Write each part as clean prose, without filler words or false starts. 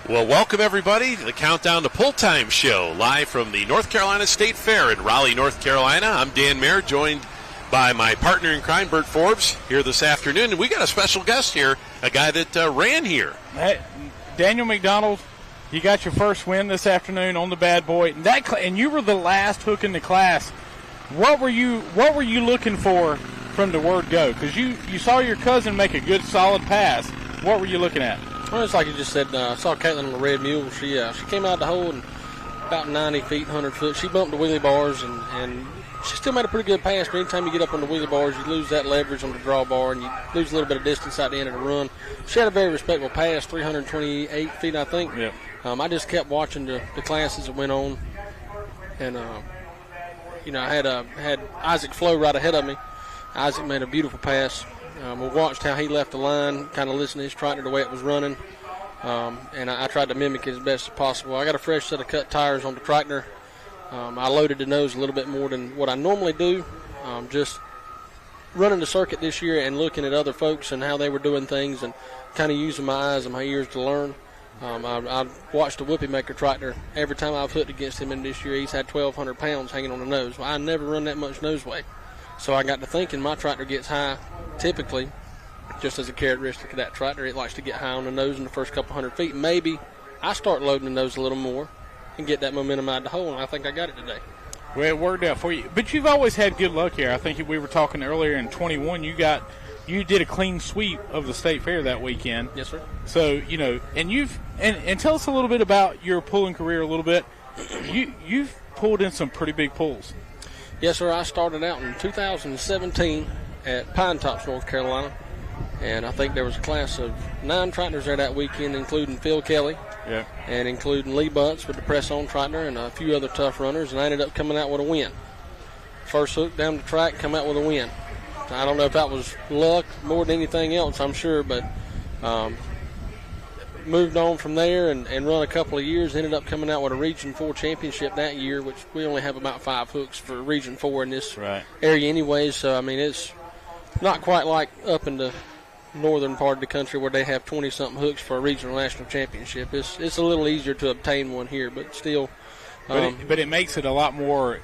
Well, welcome everybody to the Countdown to Pull Time show, live from the North Carolina State Fair in Raleigh, North Carolina. I'm Dan Mayer, joined by my partner in crime, Bert Forbes, here this afternoon. And we got a special guest here, a guy that ran here. Hey, Daniel McDonald, you got your first win this afternoon on the bad boy, and you were the last hook in the class. What were you looking for from the word go? Because you saw your cousin make a good solid pass. What were you looking at? Well, it's like you just said. I saw Caitlin on the red mule. She came out of the hole and about 90 feet, 100 foot. She bumped the wheelie bars and she still made a pretty good pass. But anytime you get up on the wheelie bars, you lose that leverage on the draw bar and you lose a little bit of distance at the end of the run. She had a very respectable pass, 328 feet, I think. Yep. I just kept watching the classes that went on, and I had Isaac Flo right ahead of me. Isaac made a beautiful pass. We watched how he left the line, kind of listened to his tractor the way it was running, and I tried to mimic it as best as possible. I got a fresh set of cut tires on the tractor. I loaded the nose a little bit more than what I normally do, just running the circuit this year and looking at other folks and how they were doing things and kind of using my eyes and my ears to learn. I watched the Whoopie Maker tractor. Every time I've hooked against him in this year, he's had 1,200 pounds hanging on the nose. Well, I never run that much nose weight. So I got to thinking my tractor gets high typically, just as a characteristic of that tractor. It likes to get high on the nose in the first couple hundred feet. Maybe I start loading the nose a little more and get that momentum out of the hole, and I think I got it today. Well, it worked out for you. But you've always had good luck here. I think we were talking earlier in 21, you did a clean sweep of the State Fair that weekend. Yes, sir. So, and tell us a little bit about your pulling career a little bit. You've pulled in some pretty big pulls. Yes, sir. I started out in 2017 at Pine Tops, North Carolina, and I think there was a class of 9 tractors there that weekend, including Phil Kelly, and including Lee Butts with the press-on tractor and a few other tough runners, and I ended up coming out with a win. First hook down the track, come out with a win. I don't know if that was luck more than anything else, I'm sure, but moved on from there and run a couple of years, ended up coming out with a Region 4 championship that year, which we only have about 5 hooks for Region 4 in this area anyways. So, I mean, it's not quite like up in the northern part of the country where they have 20-something hooks for a regional national championship. It's a little easier to obtain one here, but still. But it makes it a lot more.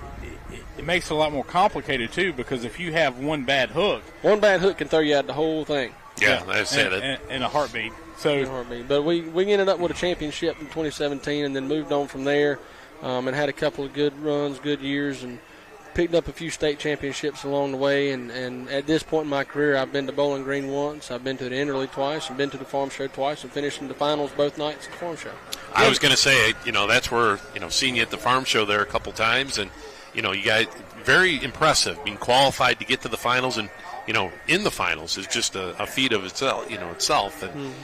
It makes it a lot more complicated too, because if you have one bad hook can throw you out the whole thing. Yeah, I said it in a heartbeat. So, but we ended up with a championship in 2017, and then moved on from there, and had a couple of good runs, good years, and picked up a few state championships along the way. And at this point in my career, I've been to Bowling Green once, I've been to the Interley twice, and been to the Farm Show twice, and finished in the finals both nights at the Farm Show. I was going to say, that's where, seeing you at the Farm Show there a couple times, and, you guys, very impressive, being qualified to get to the finals, and, in the finals is just a feat of itself, and,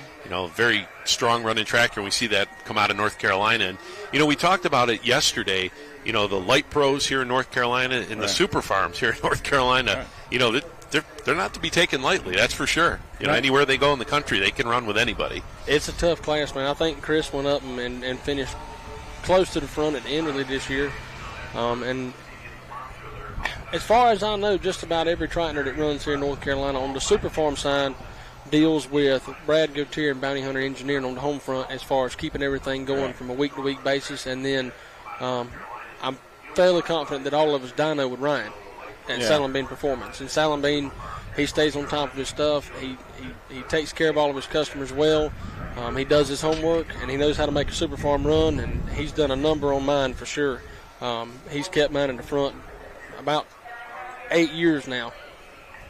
very strong running tractor, and we see that come out of North Carolina. And, we talked about it yesterday, the light pros here in North Carolina and the super farms here in North Carolina, they're not to be taken lightly, that's for sure. Anywhere they go in the country, they can run with anybody. It's a tough class, man. I think Chris went up and finished close to the front at Enderley this year. And as far as I know, just about every tractor that runs here in North Carolina on the super farm side deals with Brad Gautier and Bounty Hunter Engineering on the home front as far as keeping everything going from a week-to-week basis. And then I'm fairly confident that all of us dyno with Ryan at Silent Bean Performance. And Silent Bean, he stays on top of his stuff. He takes care of all of his customers well. He does his homework, and he knows how to make a super farm run, and he's done a number on mine for sure. He's kept mine in the front about 8 years now.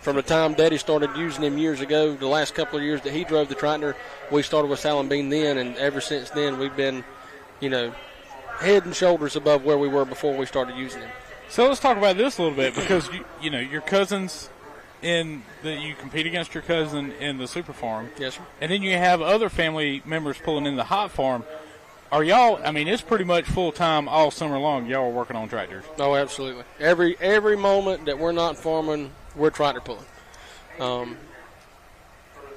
From the time Daddy started using him years ago, the last couple of years that he drove the tractor, we started with Silent Bean then, and ever since then we've been, head and shoulders above where we were before we started using him. So let's talk about this a little bit, because your cousins you compete against your cousin in the super farm. Yes, sir. And then you have other family members pulling in the hot farm. Are y'all? I mean, it's pretty much full time all summer long. Y'all are working on tractors. Oh, absolutely. Every moment that we're not farming, we're tractor pulling.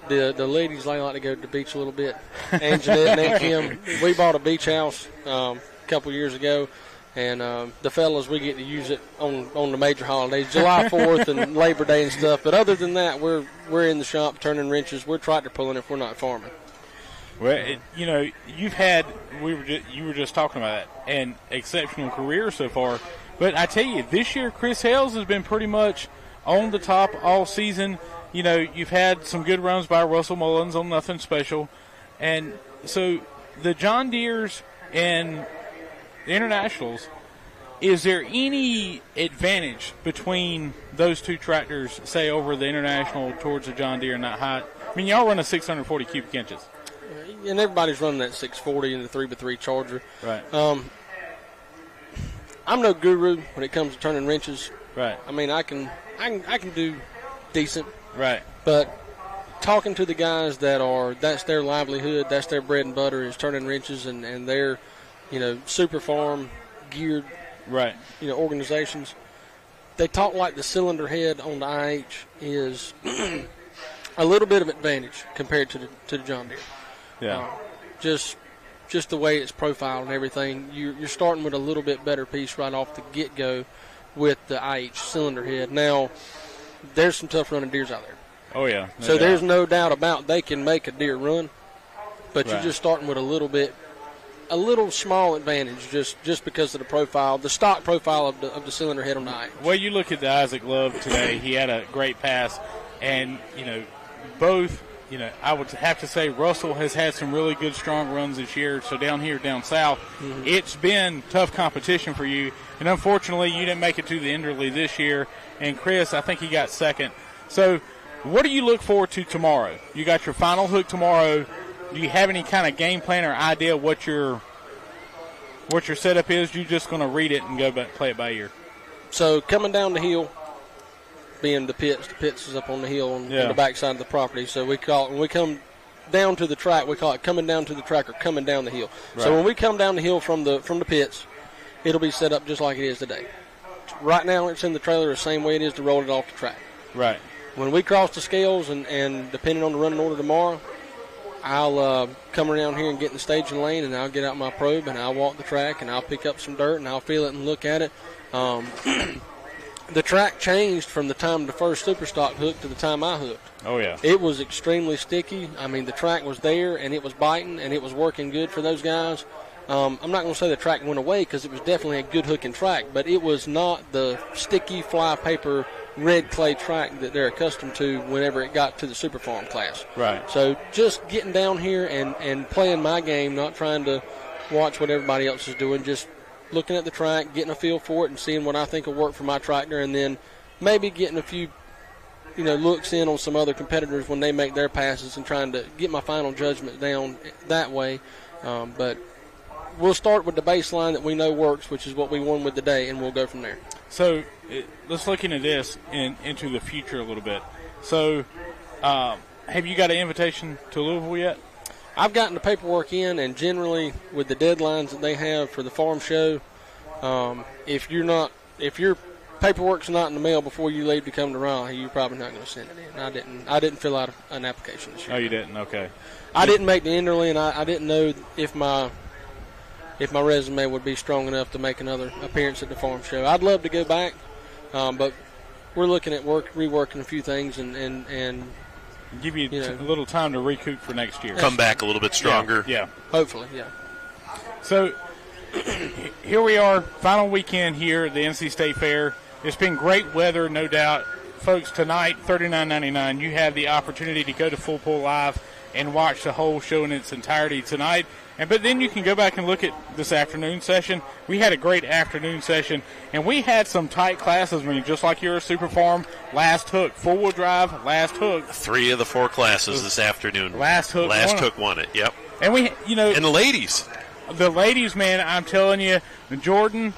The ladies like to go to the beach a little bit. And Jeanette and Aunt Kim, we bought a beach house a couple years ago, and the fellas, we get to use it on the major holidays, July 4th and Labor Day and stuff. But other than that, we're in the shop turning wrenches. We're tractor pulling if we're not farming. Well, you were just talking about that, an exceptional career so far. But I tell you, this year Chris Hales has been pretty much on the top all season. You've had some good runs by Russell Mullins on nothing special. And so the John Deeres and the Internationals, is there any advantage between those two tractors, say, over the International towards the John Deere and that height? I mean, y'all run a 640 cubic inches. And everybody's running that 640 in the 3x3 Charger. Right. I'm no guru when it comes to turning wrenches. Right. I mean, I can do decent. Right. But talking to the guys that's their livelihood, that's their bread and butter, is turning wrenches, and they're, super farm geared, right, organizations. They talk like the cylinder head on the IH is a little bit of advantage compared to the John Deere. Yeah. Just the way it's profiled and everything, you're starting with a little bit better piece right off the get-go with the IH cylinder head. Now, there's some tough running Deeres out there. Oh, yeah. So there's no doubt about they can make a Deere run, but right. You're just starting with a little small advantage just because of the profile, the stock profile of the cylinder head on the IH. Well, you look at the Isaac Love today. He had a great pass, and, both – I would have to say Russell has had some really good, strong runs this year. So down here, down south, It's been tough competition for you. And unfortunately, you didn't make it to the Enderley this year. And Chris, I think he got second. So what do you look forward to tomorrow? You got your final hook tomorrow. Do you have any kind of game plan or idea what your setup is? You're just going to read it and go back, play it by ear? So coming down the hill, being the pits is up on the hill on the backside of the property. So we call it, when we come down to the track, we call it coming down to the track or coming down the hill. Right. So when we come down the hill from the pits, it'll be set up just like it is today. Right now it's in the trailer the same way it is to roll it off the track. Right. When we cross the scales and depending on the running order tomorrow, I'll come around here and get in the staging lane, and I'll get out my probe and I'll walk the track and I'll pick up some dirt and I'll feel it and look at it. The track changed from the time the first Superstock hooked to the time I hooked. Oh, yeah. It was extremely sticky. I mean, the track was there, and it was biting, and it was working good for those guys. I'm not going to say the track went away because it was definitely a good hooking track, but it was not the sticky fly paper red clay track that they're accustomed to whenever it got to the Super Farm class. Right. So just getting down here and playing my game, not trying to watch what everybody else is doing, just looking at the track, getting a feel for it, and seeing what I think will work for my tractor, and then maybe getting a few, looks in on some other competitors when they make their passes and trying to get my final judgment down that way. But we'll start with the baseline that we know works, which is what we won with today, and we'll go from there. So let's look into this into the future a little bit. So have you got an invitation to Louisville yet? I've gotten the paperwork in, and generally with the deadlines that they have for the farm show, if your paperwork's not in the mail before you leave to come to Raleigh, you're probably not going to send it in. I didn't fill out an application this year. Oh, you didn't? Okay. I didn't make the Enderley, and I didn't know if my resume would be strong enough to make another appearance at the farm show. I'd love to go back, but we're looking at reworking a few things and give you a little time to recoup for next year. Come back a little bit stronger. Yeah. Hopefully, yeah. So here we are, final weekend here at the NC State Fair. It's been great weather, no doubt. Folks, tonight, $39.99, you have the opportunity to go to Full Pull Live and watch the whole show in its entirety tonight. But then you can go back and look at this afternoon session. We had a great afternoon session, and we had some tight classes. I mean, just like you're a Super Farm, last hook, four-wheel drive, last hook. 3 of the 4 classes this afternoon. Last hook won it, yep. And we, and the ladies. The ladies, man, I'm telling you, Jordan,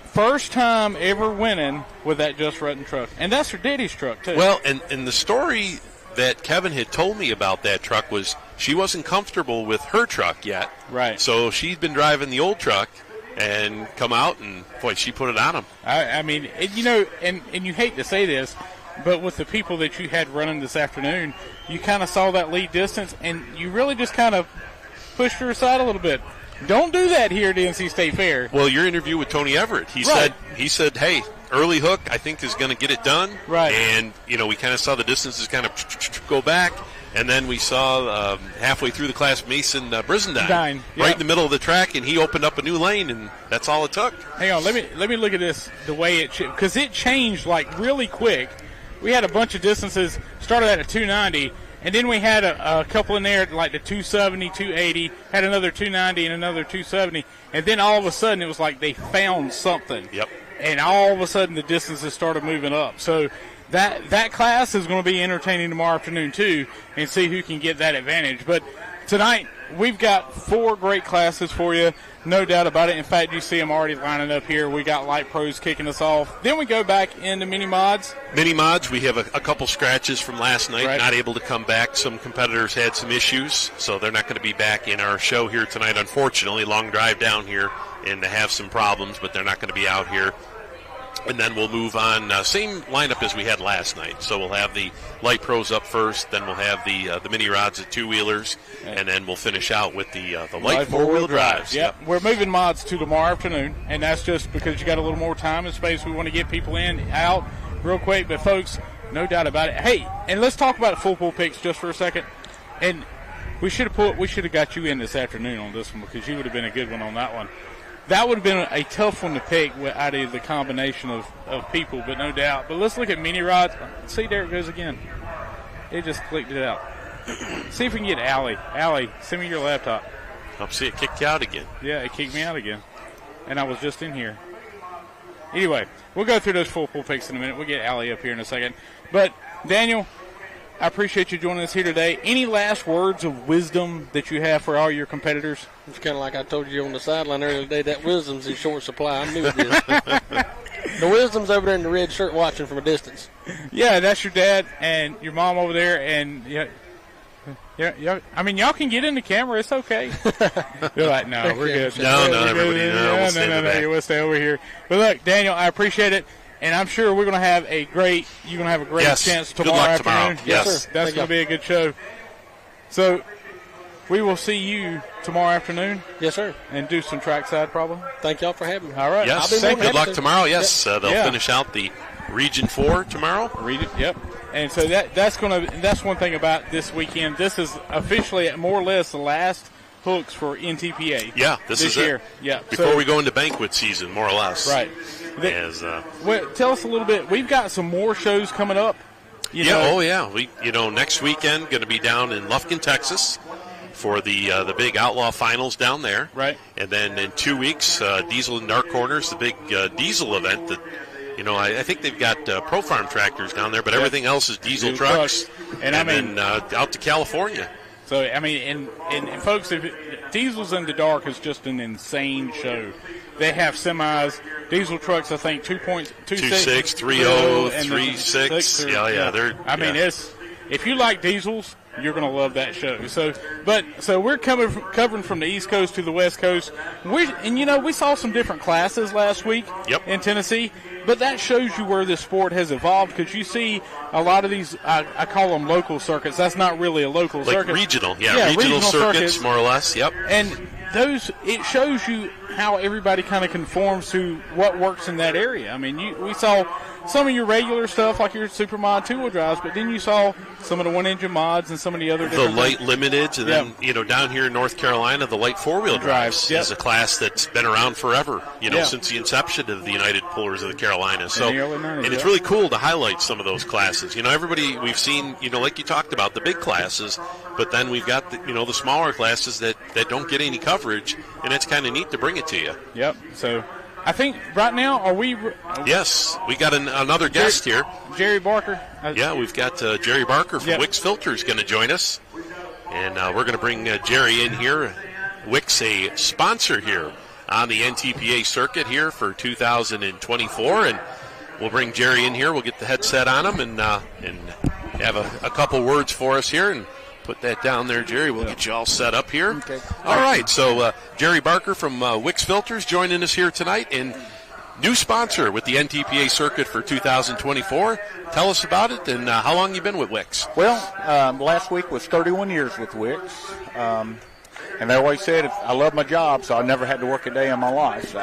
first time ever winning with that Just Ruttin truck. And that's her daddy's truck, too. Well, and the story that Kevin had told me about that truck was she wasn't comfortable with her truck yet. Right. So she'd been driving the old truck and come out, and, boy, she put it on him. I mean, and you hate to say this, but with the people that you had running this afternoon, you kind of saw that lead distance, and you really just kind of pushed her aside a little bit. Don't do that here at the NC State Fair. Well, your interview with Tony Everett, he said, hey, early hook, I think, is going to get it done. Right. And, we kind of saw the distances kind of go back. And then we saw halfway through the class Mason Brizendine yeah. right in the middle of the track, and he opened up a new lane, and that's all it took. Hang on, let me look at this, the way it because it changed like really quick. We had a bunch of distances, started at a 290, and then we had a couple in there like the 270, 280, had another 290 and another 270, and then all of a sudden it was like they found something. Yep. And all of a sudden the distances started moving up. So that class is going to be entertaining tomorrow afternoon too, and see who can get that advantage. But tonight we've got 4 great classes for you, no doubt about it. In fact, you see them already lining up here. We got light pros kicking us off. Then we go back into mini mods. Mini mods, we have a couple scratches from last night, right. Not able to come back. Some competitors had some issues, so they're not going to be back in our show here tonight, unfortunately. Long drive down here, and they have some problems, but they're not going to be out here. And then we'll move on, same lineup as we had last night. So we'll have the light pros up first, then we'll have the mini rods at 2-wheelers, and then we'll finish out with the light 4-wheel drives. Yep. We're moving mods to tomorrow afternoon, and that's just because you got a little more time and space. We want to get people out real quick. But folks, no doubt about it. Hey, and let's talk about full pool picks just for a second. And we should have got you in this afternoon on this one, because you would have been a good one on that one. That would have been a tough one to pick out of the combination of people, but no doubt. But let's look at mini rods. See, there it goes again. It just clicked it out. See if we can get Allie. Allie, send me your laptop. I'll see it kicked you out again. Yeah, it kicked me out again. And I was just in here. Anyway, we'll go through those full pool picks in a minute. We'll get Allie up here in a second. But, Daniel, I appreciate you joining us here today. Any last words of wisdom that you have for all your competitors? It's kind of like I told you on the sideline earlier today, that wisdom's in short supply. I knew it is. The wisdom's over there in the red shirt watching from a distance. Yeah, that's your dad and your mom over there. And, yeah, I mean, y'all can get in the camera. It's okay. You're like, no, we're good. No, everybody, no, we'll stay over here. But, look, Daniel, I appreciate it. And I'm sure we're going to have a great chance tomorrow afternoon. Yes, that's going to be a good show. So we will see you tomorrow afternoon. Yes, sir. And do some trackside probably. Thank y'all for having me. All right. Yes. Good luck tomorrow. Yes, they'll finish out the Region 4 tomorrow. Yep. And so that's one thing about this weekend. This is officially more or less the last hooks for NTPA. Yeah, this is year. It. Yeah. Before we go into banquet season, more or less. Right. Well, tell us a little bit. We've got some more shows coming up. We next weekend going to be down in Lufkin, Texas, for the big Outlaw Finals down there. Right. And then in 2 weeks, Diesel and Dark Corners, the big diesel event that, I think they've got Pro Farm tractors down there, but everything else is diesel trucks. And then out to California. So, I mean, and folks, if Diesels in the Dark is just an insane show. They have semis, diesel trucks, I think, 2.26, 3.0, 3.6. Yeah. If you like diesels, you're going to love that show. So we're covering from the East Coast to the West Coast. We saw some different classes last week in Tennessee, but that shows you where this sport has evolved, because you see a lot of these, I call them local circuits. That's not really a local circuit. Regional, regional circuits, more or less, yep. And it shows you how everybody kind of conforms to what works in that area. I mean, we saw some of your regular stuff like your Super Mod 2-wheel drives, but then you saw some of the one-engine mods and some of the other different light limiteds, and then down here in North Carolina, the light four-wheel drives is a class that's been around forever, since the inception of the United Pullers of the Carolinas. So, and it's really cool to highlight some of those classes. Everybody we've seen, like you talked about, the big classes, but then we've got the smaller classes that don't get any coverage, and it's kind of neat to bring it to you. Yep. So I think right now, are we? Yes, we got another guest here. Jerry Barker. We've got Jerry Barker from Wix Filters going to join us. And we're going to bring Jerry in here. Wix, a sponsor here on the NTPA circuit here for 2024. And we'll bring Jerry in here. We'll get the headset on him and have a couple words for us here. And put that down there, Jerry. We'll get you all set up here. Okay. All right, so Jerry Barker from Wix Filters joining us here tonight, and new sponsor with the NTPA circuit for 2024. Tell us about it, and how long you been with Wix? Well, last week was 31 years with Wix, and they always said I love my job, so I never had to work a day in my life. So,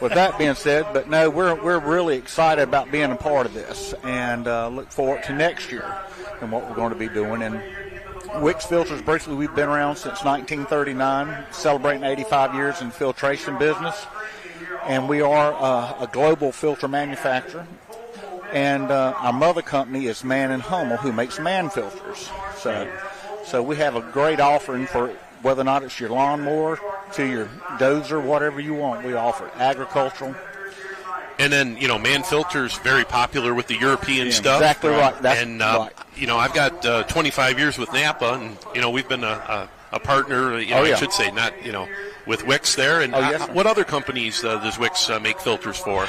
with that being said, but no, we're really excited about being a part of this, and look forward to next year and what we're going to be doing. And Wicks Filters, briefly, we've been around since 1939, celebrating 85 years in the filtration business. And we are a global filter manufacturer. And our mother company is Man and Hummel, who makes man filters. So we have a great offering for whether or not it's your lawnmower to your dozer, whatever you want. We offer agricultural. And then, man filters, very popular with the European stuff. Exactly right. That's right. I've got 25 years with Napa, and we've been a partner, I should say, not, with Wicks there. And what other companies does Wicks make filters for?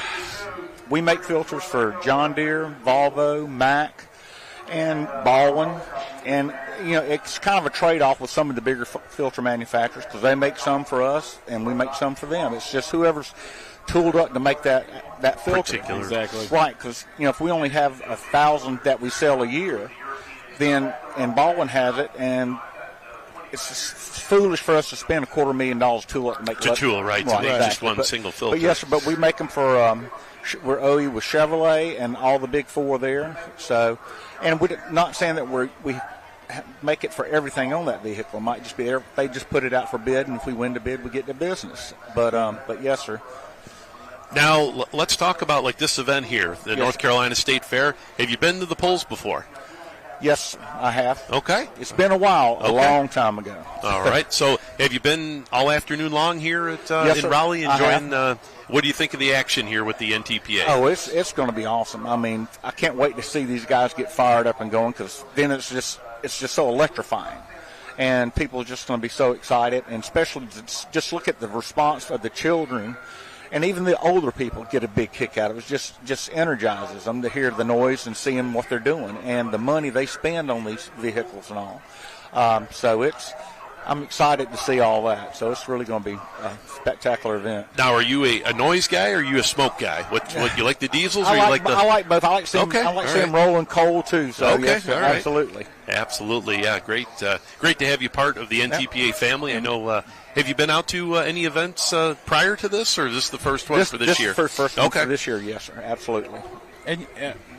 We make filters for John Deere, Volvo, Mack, and Baldwin. And, it's kind of a trade-off with some of the bigger filter manufacturers because they make some for us and we make some for them. It's just whoever's tooled up to make that filter. Particular. Exactly. Right, because, if we only have 1,000 that we sell a year, then, and Baldwin has it, and it's just foolish for us to spend $250,000 tool up to make tool, right? To make just one single filter. But yes, but we make them for, we're OE with Chevrolet and all the big four there. So, and we're not saying that we make it for everything on that vehicle. It might just be they just put it out for bid, and if we win the bid, we get the business. But yes, sir. Now, let's talk about like this event here, the North Carolina State Fair. Have you been to the polls before? Yes, I have. Okay. It's been a while, a long time ago. All right. So have you been all afternoon long here at in Raleigh enjoying what do you think of the action here with the NTPA? Oh, it's going to be awesome. I mean, I can't wait to see these guys get fired up and going because then it's just so electrifying. And people are just going to be so excited, and especially just look at the response of the children. And even the older people get a big kick out of it. It just energizes them to hear the noise and seeing what they're doing and the money they spend on these vehicles and all. So I'm excited to see all that. So it's really going to be a spectacular event. Now, are you a noise guy or are you a smoke guy? What you like the diesels? Or I like the... like both. I like seeing them rolling coal too. So yes, absolutely. Absolutely, yeah. Great to have you part of the NTPA family. I know. Have you been out to any events prior to this, or is this the first one for this year? This is the first one for this year, yes, sir. Absolutely. And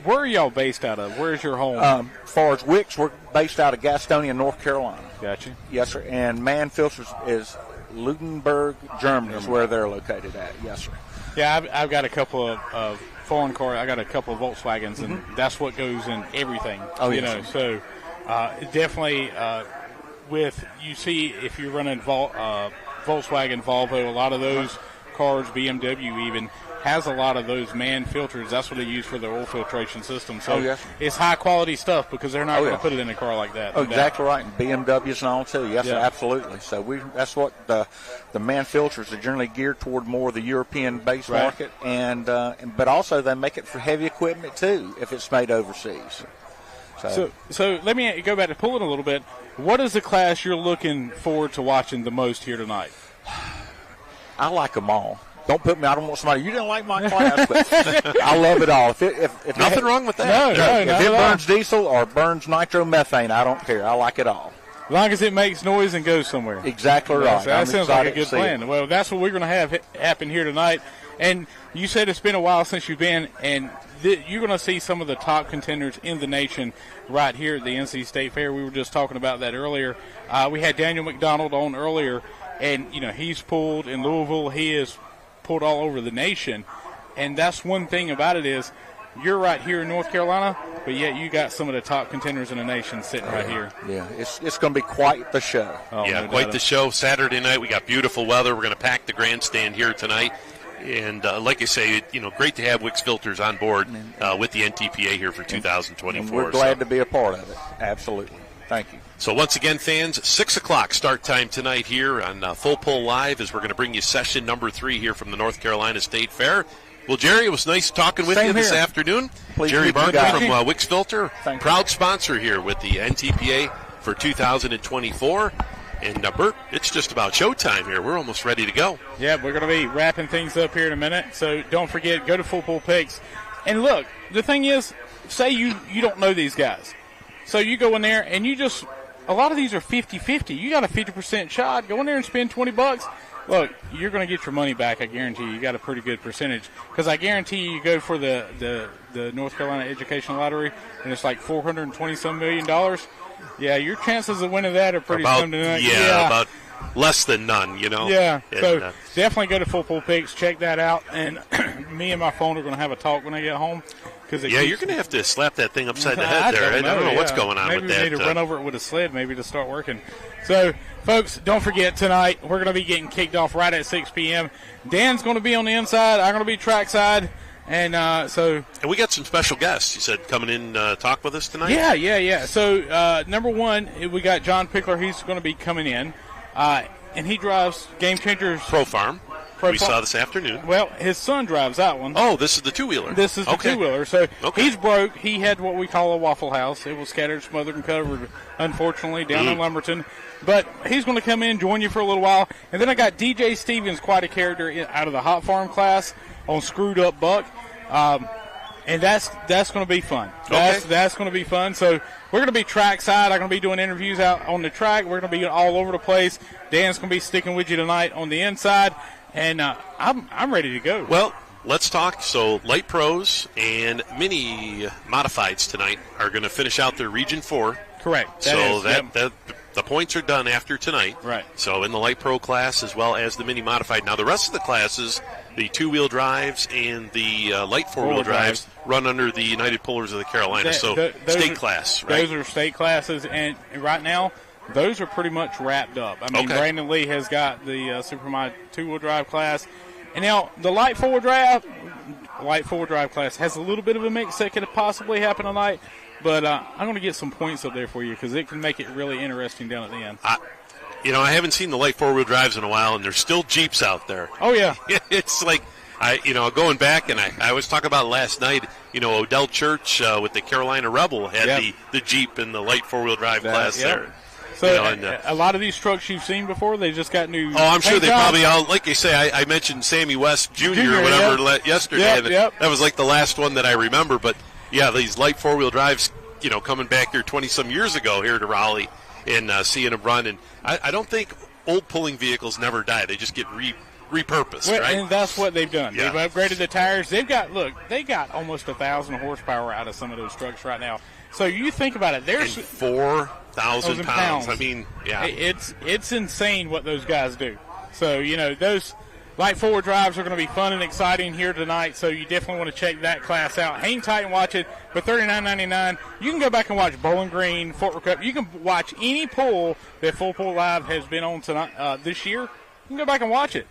where are y'all based out of? Where's your home? As far as Wicks, we're based out of Gastonia, North Carolina. Gotcha. Yes, sir. And Man Filters is Ludenberg, Germany is where they're located at. Yes, sir. Yeah, I've got a couple of foreign cars. I got a couple of Volkswagens, and that's what goes in everything. Oh, yes, so definitely with you see if you're running Volkswagen, Volvo, a lot of those cars, BMW even, has a lot of those man filters. That's what they use for their oil filtration system. So it's high quality stuff because they're not going to put it in a car like that. Oh, exactly right. And BMWs and all too. Yes, sir, absolutely. So that's what the man filters are generally geared toward more the European based market, and but also they make it for heavy equipment too if it's made overseas. So let me go back to pulling a little bit. What is the class you're looking forward to watching the most here tonight? I like them all. Don't put me. I don't want somebody. You didn't like my class, but I love it all. If nothing wrong with that. No, if it burns diesel or burns nitromethane, I don't care. I like it all. As long as it makes noise and goes somewhere. Exactly right. So that sounds like a good plan. Well, that's what we're going to have happen here tonight. And you said it's been a while since you've been, and you're going to see some of the top contenders in the nation right here at the NC State Fair. We were just talking about that earlier. We had Daniel McDonald on earlier, and he's pulled in Louisville. He is pulled all over the nation, and that's one thing about it is you're right here in North Carolina, but yet you got some of the top contenders in the nation sitting right here. Yeah, it's going to be quite the show. Quite the show. Saturday night we got beautiful weather. We're going to pack the grandstand here tonight. And like I say, great to have Wicks Filters on board with the NTPA here for 2024. And we're glad to be a part of it. Absolutely. Thank you. So once again, fans, 6 o'clock start time tonight here on Full Pull Live as we're going to bring you session number 3 here from the North Carolina State Fair. Well, Jerry, it was nice talking with you this afternoon. Jerry Barker from Wicks Filter, proud sponsor here with the NTPA for 2024. And, Bert, it's just about showtime here. We're almost ready to go. Yeah, we're going to be wrapping things up here in a minute. So don't forget, go to Full Pull Picks. And, look, the thing is, say you don't know these guys. So you go in there and a lot of these are 50-50. You got a 50% shot. Go in there and spend $20. Look, you're going to get your money back, I guarantee you. You got a pretty good percentage. Because I guarantee you go for the North Carolina Educational Lottery, and it's like $420-some million. Yeah, your chances of winning that are pretty slim tonight. Yeah, about less than none, Yeah, and, so definitely go to Full Pool Picks, check that out, and me and my phone are going to have a talk when I get home. You're going to have to slap that thing upside the head there. I don't know what's going on with that. Maybe we need to run over it with a sled maybe to start working. So, folks, don't forget tonight we're going to be getting kicked off right at 6 p.m. Dan's going to be on the inside. I'm going to be trackside. And and we got some special guests, you said, coming in talk with us tonight? Yeah. So, number one, we got John Pickler. He's going to be coming in. And he drives Game Changers Pro Farm. We saw this afternoon. Well, his son drives that one. Oh, this is the two-wheeler. This is the two-wheeler. So he's broke. He had what we call a Waffle House. It was scattered, smothered, and covered, unfortunately, down in Lumberton. But he's going to come in, join you for a little while. And then I got DJ Stevens, quite a character out of the Hot Farm class on Screwed Up Buck. And that's going to be fun. That's going to be fun. So we're going to be trackside. I'm going to be doing interviews out on the track. We're going to be all over the place. Dan's going to be sticking with you tonight on the inside. And I'm ready to go. Well, let's talk. So light pros and mini modifieds tonight are going to finish out their Region 4. Correct. The points are done after tonight. Right. So in the light pro class as well as the mini modified. Now the rest of the classes, the two-wheel drives and the light four-wheel drives, run under the United Pullers of the Carolinas. State class, right? Those are state classes, and right now those are pretty much wrapped up. I mean, Brandon Lee has got the Supermod two-wheel drive class. And now the light four-wheel drive class has a little bit of a mix that could possibly happen tonight. But I'm going to get some points up there for you because it can make it really interesting down at the end. I haven't seen the light four-wheel drives in a while, and there's still Jeeps out there. Oh, yeah. It's like, going back, and I was talking about last night, Odell Church with the Carolina Rebel had the Jeep in the light four-wheel drive class there. So a lot of these trucks you've seen before, they just got new. Oh, I'm sure they probably all, like you say, I mentioned Sammy West Jr. or whatever yesterday. That was like the last one that I remember. But, yeah, these light four-wheel drives, coming back here 20-some years ago here to Raleigh and seeing them run. And I don't think old pulling vehicles never die. They just get repurposed, right? And that's what they've done. Yeah. They've upgraded the tires. They got almost 1,000 horsepower out of some of those trucks right now. So you think about it. There's 4,000 pounds. I mean, yeah. It's insane what those guys do. So, those light four-wheel drives are going to be fun and exciting here tonight, so you definitely want to check that class out. Hang tight and watch it for $39.99. You can go back and watch Bowling Green, Fort Worth Cup. You can watch any pull that Full Pool Live has been on tonight this year. You can go back and watch it.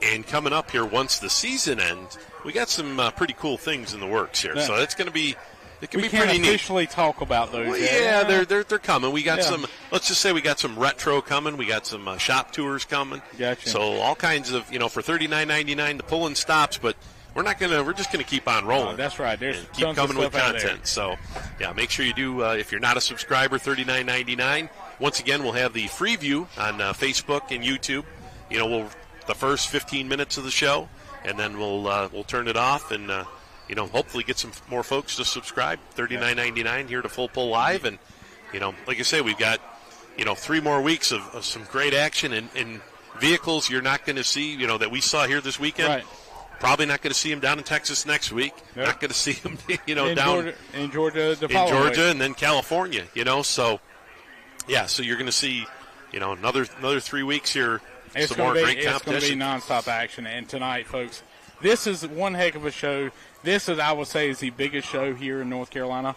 And coming up here once the season ends, we got some pretty cool things in the works here. Yeah. So it's going to be... It can be pretty neat. We can't officially talk about those. Well, they're coming. We got some. Let's just say we got some retro coming. We got some shop tours coming. Gotcha. So all kinds of for $39.99 the pulling stops, but we're not gonna. We're just gonna keep on rolling. Oh, that's right. There's keep coming with content. So yeah, make sure you do. If you're not a subscriber, $39.99. Once again, we'll have the free view on Facebook and YouTube. The first 15 minutes of the show, and then we'll turn it off and. Hopefully get some more folks to subscribe. $39.99 here to Full Pull Live. And, like I say, we've got, 3 more weeks of some great action and vehicles you're not going to see, that we saw here this weekend. Right. Probably not going to see them down in Texas next week. Yep. Not going to see them, down in Georgia and then California, So, yeah, so you're going to see, another 3 weeks here. Some more great competition. It's going to be nonstop action. And tonight, folks, this is one heck of a show. This is, I would say, is the biggest show here in North Carolina.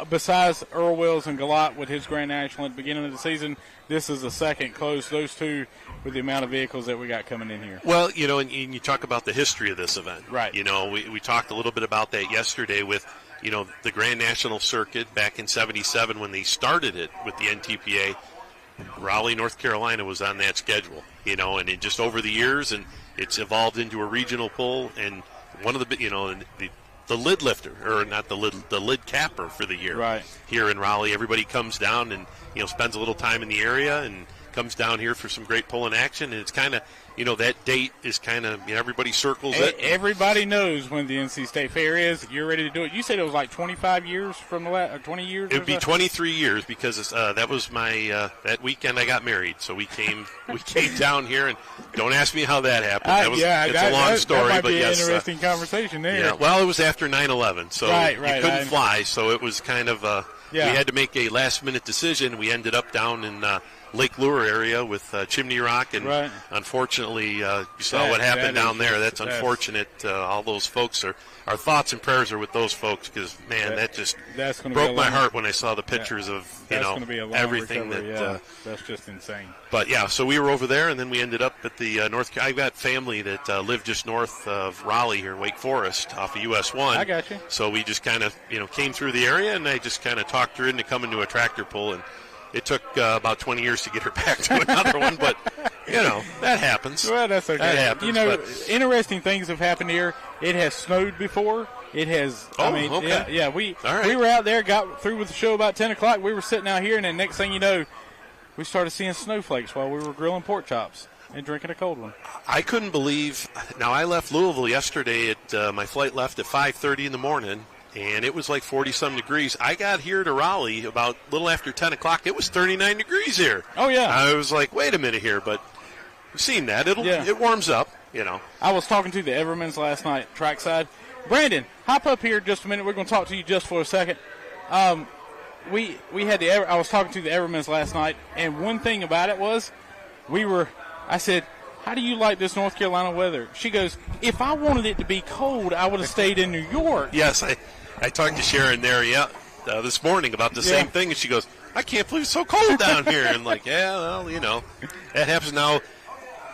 Besides Earl Wills and Galat with his Grand National at the beginning of the season, this is the second close. Those two with the amount of vehicles that we got coming in here. Well, and you talk about the history of this event. Right. We talked a little bit about that yesterday with, the Grand National Circuit back in 77 when they started it with the NTPA. Raleigh, North Carolina was on that schedule, and it just over the years, and it's evolved into a regional pull, and one of the lid lifter, or not the lid capper for the year. Right. Here in Raleigh, everybody comes down and, spends a little time in the area and comes down here for some great pulling action. And it's kind of, that date is kind of, everybody circles it. Everybody knows when the NC State Fair is. You're ready to do it. You said it was like 25 years from the last, or 20 years? It would be 23 years because that was my, that weekend I got married. So we came down here, and don't ask me how that happened. It's a long story. That might but be yes, an interesting conversation there. Yeah, well, it was after 9/11, so right, you couldn't fly, so it was kind of Yeah. we had to make a last-minute decision. We ended up down in Lake Lure area with Chimney Rock, and unfortunately, you saw what happened down there. That's unfortunate. All those folks our thoughts and prayers are with those folks, because that just broke my heart when I saw the pictures of everything that. That's just insane. But yeah, so we were over there, and then we ended up at the I've got family that live just north of Raleigh here, Wake Forest, off of US 1. I got you. So we just kind of came through the area, and I just kind of talked her into coming to a tractor pull, and it took about 20 years to get her back to another one, but that happens. Well, that's okay. That happens. Interesting things have happened here. It has snowed before. It has. Okay. We were out there, got through with the show about 10 o'clock. We were sitting out here, and then next thing you know, we started seeing snowflakes while we were grilling pork chops and drinking a cold one. I couldn't believe. Now, I left Louisville yesterday. My flight left at 5:30 in the morning, and it was like 40-some degrees. I got here to Raleigh about a little after 10 o'clock. It was 39 degrees here. Oh, yeah. I was like, wait a minute here, but we've seen that. It warms up, I was talking to the Evermans last night, trackside. Brandon, hop up here just a minute. We're going to talk to you just for a second. We had I was talking to the Evermans last night, and one thing about it was I said, how do you like this North Carolina weather? She goes, if I wanted it to be cold, I would have stayed in New York. Yes, I talked to Sharon there, this morning about the same thing, and she goes, I can't believe it's so cold down here. And like, that happens now.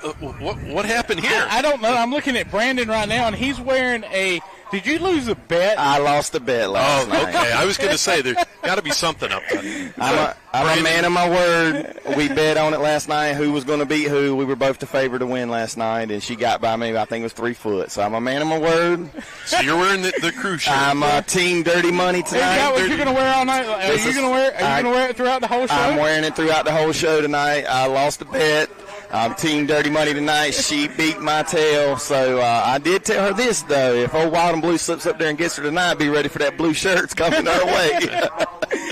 What happened here? I don't know. I'm looking at Brandon right now, and he's wearing a – did you lose a bet? I lost a bet last night. Okay. I was going to say, there's got to be something up there. I'm a man of my word. We bet on it last night, who was going to beat who. We were both the favorite to win last night, and she got by me, I think it was 3 foot. So I'm a man of my word. So you're wearing the cruise shirt. I'm Team Dirty Money tonight. Is that what you're going to wear all night? Are you going to wear it throughout the whole show? I'm wearing it throughout the whole show tonight. I lost a bet. I'm Team Dirty Money tonight. She beat my tail. So I did tell her this, though. If old Wild and Blue slips up there and gets her tonight, be ready for that blue shirt. It's coming her way.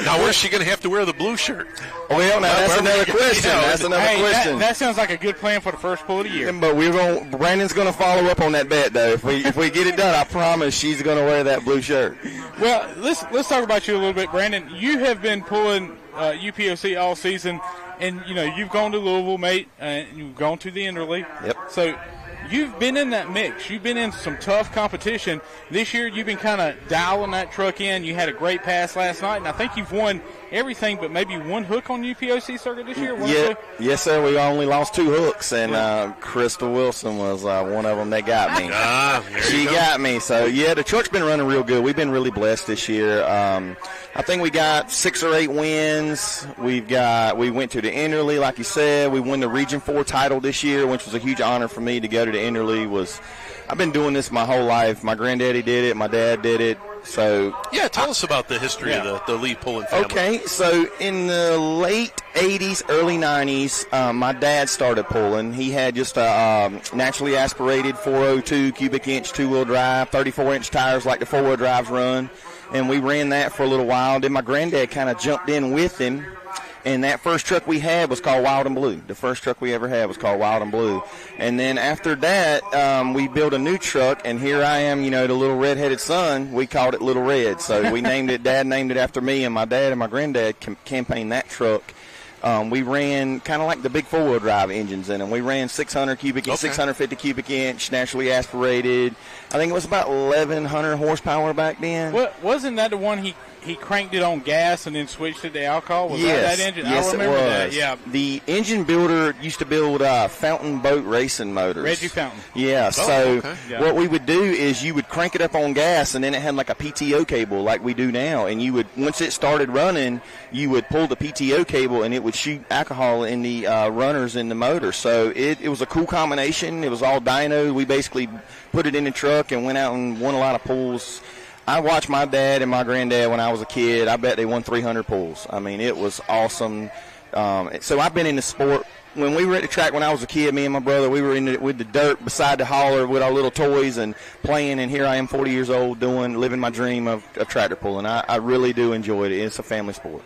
Now, where's she going to have to wear the blue shirt? Well, now that's another question. That's another question. That sounds like a good plan for the first pull of the year. But Brandon's going to follow up on that bet, though. If we get it done, I promise she's going to wear that blue shirt. Well, let's talk about you a little bit, Brandon. You have been pulling UPOC all season. And, you've gone to Louisville, mate, and you've gone to the Interleague. Yep. So you've been in that mix. You've been in some tough competition. This year you've been kind of dialing that truck in. You had a great pass last night, and I think you've won everything but maybe one hook on UPOC circuit this year. Yes, sir. We only lost 2 hooks, and Crystal Wilson was one of them that got me. She got me. So, the truck's been running real good. We've been really blessed this year. I think we got 6 or 8 wins. We went to the Interleague, like you said. We won the Region 4 title this year, which was a huge honor for me to go to the Interleague. I've been doing this my whole life. My granddaddy did it. My dad did it. So tell us about the history of the lead pulling family. Okay, so in the late 80s, early 90s, my dad started pulling. He had just a naturally aspirated 402 cubic inch 2-wheel drive, 34-inch tires like the 4-wheel drives run, and we ran that for a little while. Then my granddad kind of jumped in with him. And that first truck we had was called Wild and Blue. The first truck we ever had was called Wild and Blue. And then after that, we built a new truck, and here I am, the little red-headed son. We called it Little Red. So we named it, Dad named it after me, and my dad and my granddad campaigned that truck. We ran kind of like the big 4-wheel drive engines in them. We ran 600 cubic inch, 650 cubic inch, naturally aspirated. I think it was about 1,100 horsepower back then. Wasn't that the one he cranked it on gas and then switched it to alcohol? Was that engine? Yes, I remember that. Yeah. The engine builder used to build fountain boat racing motors. Reggie Fountain. Yeah. What we would do is you would crank it up on gas, and then it had like a PTO cable like we do now. And you would, once it started running, you would pull the PTO cable, and it would shoot alcohol in the runners in the motor. So it was a cool combination. It was all dyno. We basically put it in the truck and went out and won a lot of pulls. I watched my dad and my granddad when I was a kid. I bet they won 300 pulls. I mean, it was awesome. So I've been in the sport. When we were at the track when I was a kid, me and my brother, we were with the dirt beside the hauler with our little toys and playing, and here I am 40 years old living my dream of tractor pulling. I really do enjoy it. It's a family sport.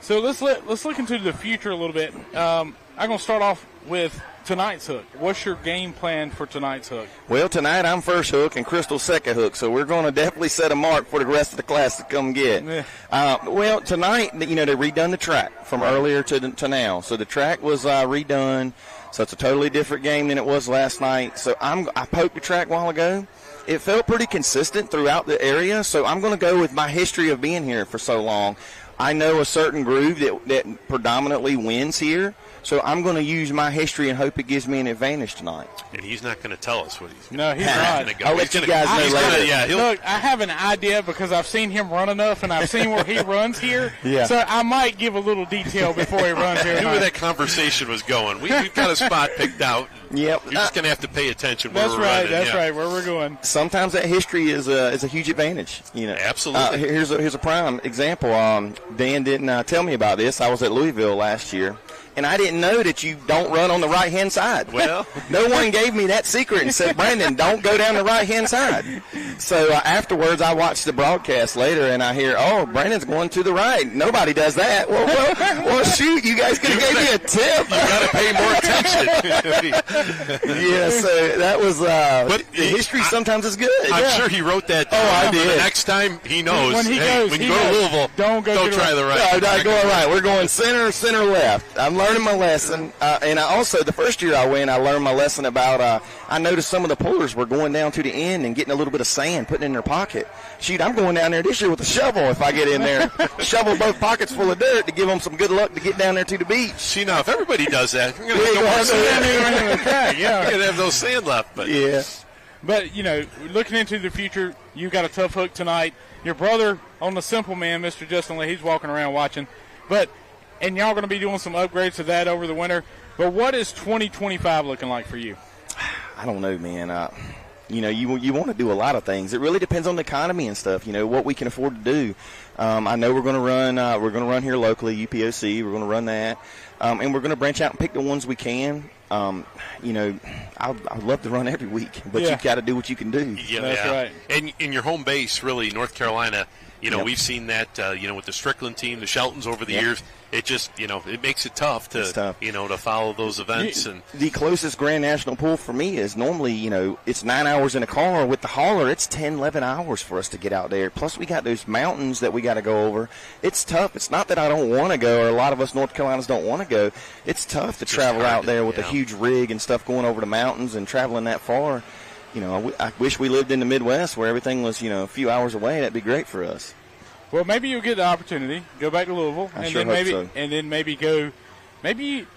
So let's look into the future a little bit. I'm going to start off with tonight's hook? What's your game plan for tonight's hook? Well, tonight I'm first hook and Crystal's second hook, so we're going to definitely set a mark for the rest of the class to come get. Well, tonight, they redone the track from earlier to now. So the track was redone, so it's a totally different game than it was last night. So I poked the track a while ago. It felt pretty consistent throughout the area, so I'm going to go with my history of being here for so long. I know a certain groove that predominantly wins here. So I'm going to use my history and hope it gives me an advantage tonight. And he's not going to tell us what he's going to do. No, he's not. I'll let you guys know later. Look, I have an idea because I've seen him run enough, and I've seen where he runs here. Yeah. So I might give a little detail before he runs here. I knew where that conversation was going. We've got a spot picked out. Yep. You're just going to have to pay attention where we're running. That's right, where we're going. Sometimes that history is a huge advantage. Absolutely. Here's a prime example. Dan didn't tell me about this. I was at Louisville last year. And I didn't know that you don't run on the right-hand side. Well, no one gave me that secret and said, Brandon, don't go down the right-hand side. So afterwards, I watched the broadcast later, and I hear, oh, Brandon's going to the right. Nobody does that. Well, shoot, you guys could have gave me a tip. You got to pay more attention. Yeah, so that was but the history sometimes is good. I'm sure he wrote that down. Oh, I did. The next time he knows, when you go to Louisville, don't try the right. No, not going right. We're going center, left. I'm learning my lesson. And I also, the first year I went, I learned my lesson about, I noticed some of the pullers were going down to the end and getting a little bit of sand, putting it in their pocket. Shoot, I'm going down there this year with a shovel if I get in there. Shovel both pockets full of dirt to give them some good luck to get down there to the beach. See, now, if everybody does that, we're going to have those sand left. But. Yeah. But, looking into the future, you got a tough hook tonight. Your brother on the Simple Man, Mr. Justin Lee, he's walking around watching. And y'all going to be doing some upgrades to that over the winter. But what is 2025 looking like for you? I don't know, man. You want to do a lot of things. It really depends on the economy and stuff. What we can afford to do. I know we're going to run. We're going to run here locally, UPOC. We're going to run that, and we're going to branch out and pick the ones we can. I'd love to run every week, but you got to do what you can do. Yeah, that's right. And in your home base, really, North Carolina. Yep. We've seen that, with the Strickland team, the Sheltons over the years. It just, it makes it tough to, to follow those events. And the closest Grand National pool for me is normally, it's 9 hours in a car. With the hauler, it's 10, 11 hours for us to get out there. Plus, we got those mountains that we got to go over. It's tough. It's not that I don't want to go, or a lot of us North Carolinas don't want to go. It's tough to travel out there with a huge rig and stuff going over the mountains and traveling that far. I wish we lived in the Midwest where everything was, a few hours away. That'd be great for us. Well, maybe you'll get the opportunity. Go back to Louisville, maybe go. Maybe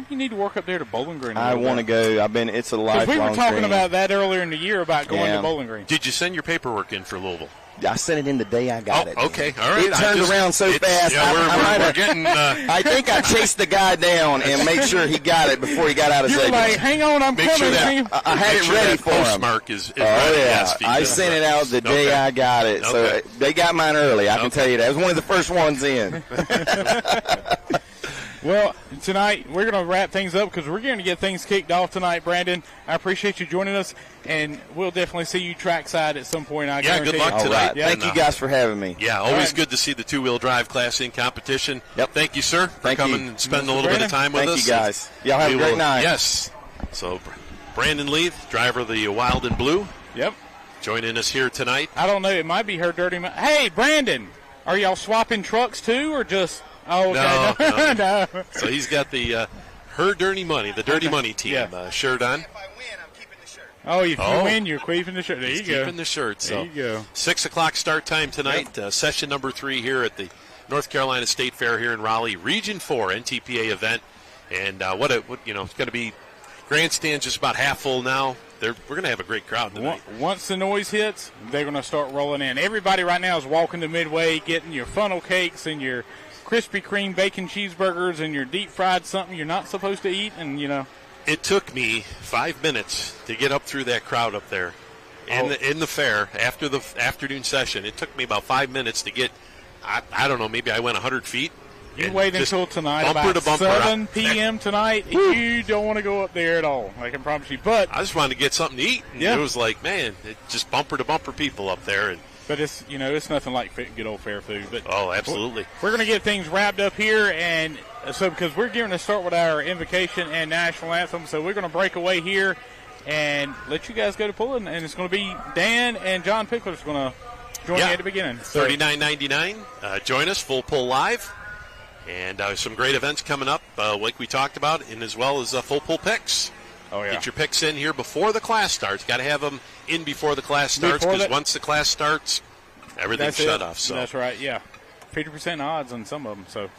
you need to work up there to Bowling Green. I want to go. It's a lifelong dream. We were talking dream. about that earlier in the year about going to Bowling Green. Did you send your paperwork in for Louisville? I sent it in the day I got it. Okay, all right. It turned around so fast. Yeah, we're getting. I think I chased the guy down and made sure he got it before he got out of his agent. Like, hang on, I'm coming. Sure I had it ready for him. Postmark is oh yeah, I sent it out the day I got it. So they got mine early. I can tell you that. It was one of the first ones in. Well, tonight we're going to wrap things up because we're going to get things kicked off tonight, Brandon. I appreciate you joining us, and we'll definitely see you trackside at some point. Good luck tonight. Right. Yeah, thank you guys for having me. Yeah, always good to see the two-wheel drive class in competition. Yep. Thank you, sir, for coming and spending a little bit of time with us. Thank you, guys. Y'all have a great night. Yes. So, Brandon Leith, driver of the Wild and Blue. Yep. Joining us here tonight. I don't know. It might be her dirty. Hey, Brandon, are y'all swapping trucks too, or just? Oh, okay. No. So he's got the her dirty money, the dirty money team. Showdown. If I win, I'm keeping the shirt. Oh, if you win, you're keeping the shirt. There you go. Keeping the shirt. So there you go. 6 o'clock start time tonight. Session number 3 here at the North Carolina State Fair here in Raleigh, Region 4 NTPA event. And it's going to be grandstands just about half full now. We're going to have a great crowd tonight. Once the noise hits, they're going to start rolling in. Everybody right now is walking to Midway, getting your funnel cakes and your Krispy Kreme bacon cheeseburgers and your deep fried something you're not supposed to eat, and It took me 5 minutes to get up through that crowd up there in the fair after the afternoon session. It took me about 5 minutes to get. I don't know, maybe I went 100 feet, You wait until tonight, bumper about to bumper 7 p.m. tonight. You don't want to go up there at all. I can promise you. But I just wanted to get something to eat. And it was like, man, it's just bumper to bumper people up there. But it's it's nothing like good old fair food. But oh, absolutely. We're going to get things wrapped up here, and so because we're going to start with our invocation and national anthem, so we're going to break away here and let you guys go to pulling, and it's going to be Dan and John Pickler's going to join you at the beginning. $39.99. Join us, Full Pull Live. And some great events coming up, like we talked about, and as well as Full Pull picks. Oh, yeah. Get your picks in here before the class starts. Got to have them in before the class starts, because once the class starts, everything's shut off. So that's right, yeah. 50% odds on some of them. So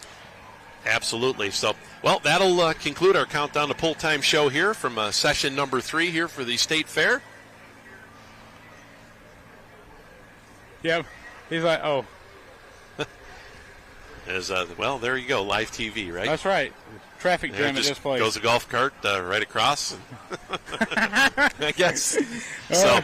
absolutely. So, well, that'll conclude our Countdown to Pull Time show here from session number 3 here for the State Fair. Yeah, he's like, oh. Well, there you go, live TV, right? That's right. Traffic jam at this place. Goes a golf cart right across. I guess. So,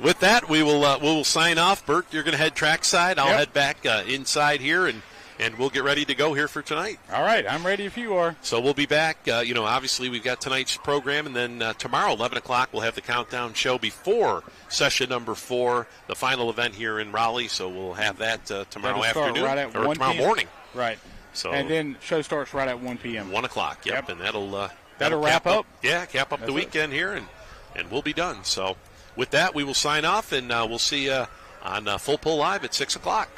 with that, we will sign off. Bert, you're going to head trackside. I'll head back inside here, and we'll get ready to go here for tonight. All right, I'm ready if you are. So we'll be back. Obviously we've got tonight's program, and then tomorrow, 11 o'clock, we'll have the countdown show before session number 4, the final event here in Raleigh. So we'll have that tomorrow afternoon or tomorrow morning. Right. So and then show starts right at 1 p.m. 1 o'clock. Yep. And that'll wrap up. Cap up the weekend here, and we'll be done. So with that, we will sign off, and we'll see you on Full Pull Live at 6 o'clock.